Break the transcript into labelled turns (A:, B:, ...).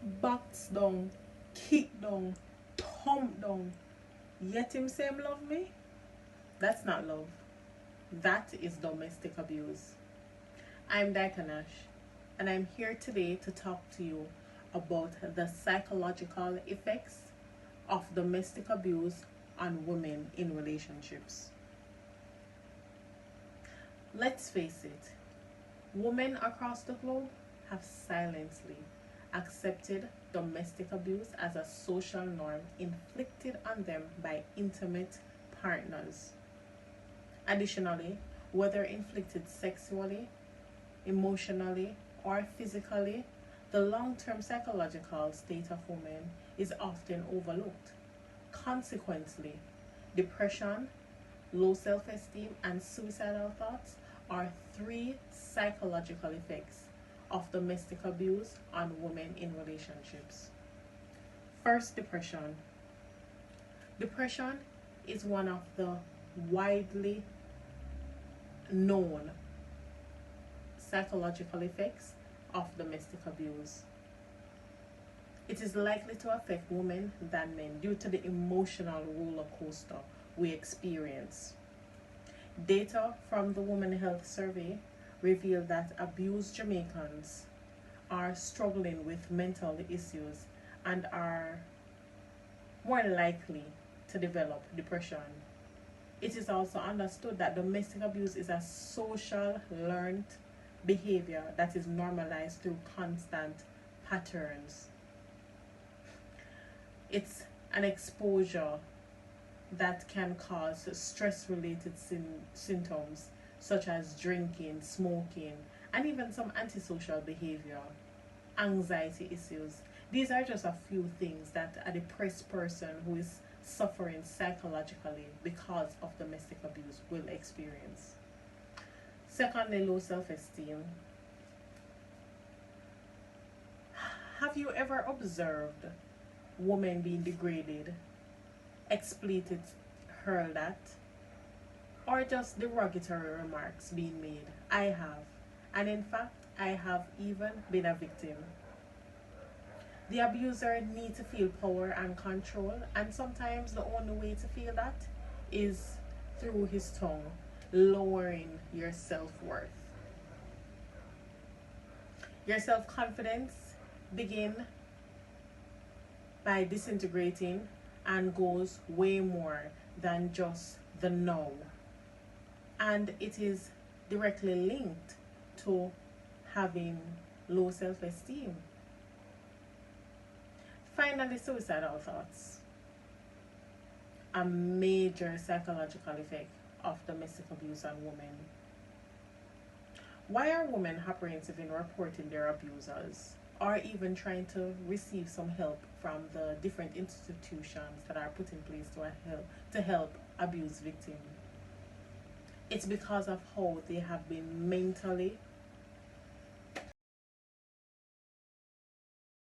A: box down, kick down, thump down, yet him say him love me? That's not love. That is domestic abuse. I'm Daikanash, and I'm here today to talk to you about the psychological effects of domestic abuse on women in relationships. Let's face it, women across the globe have silently accepted domestic abuse as a social norm inflicted on them by intimate partners. Additionally, whether inflicted sexually, emotionally, or physically, the long term psychological state of women is often overlooked. Consequently, depression, low self esteem, and suicidal thoughts are three psychological effects of domestic abuse on women in relationships. First, depression. Depression is one of the widely known psychological effects of domestic abuse. It is likely to affect women than men due to the emotional roller coaster we experience. Data from the Women Health Survey reveal that abused Jamaicans are struggling with mental issues and are more likely to develop depression. It is also understood that domestic abuse is a social learned behavior that is normalized through constant patterns. It's an exposure that can cause stress related symptoms such as drinking, smoking, and even some antisocial behavior, anxiety issues. These are just a few things that a depressed person who is suffering psychologically because of domestic abuse will experience. Secondly, low self esteem. Have you ever observed women being degraded, expletive hurled at, or just derogatory remarks being made? I have. And in fact, I have even been a victim. The abuser needs to feel power and control, and sometimes the only way to feel that is through his tongue, lowering your self worth. Your self confidence begin by disintegrating and goes way more than just the no. And it is directly linked to having low self esteem. Finally, suicidal thoughts, a major psychological effect of domestic abuse on women. Why are women apprehensive in reporting their abusers or even trying to receive some help from the different institutions that are put in place to help abuse victims? It's because of how they have been mentally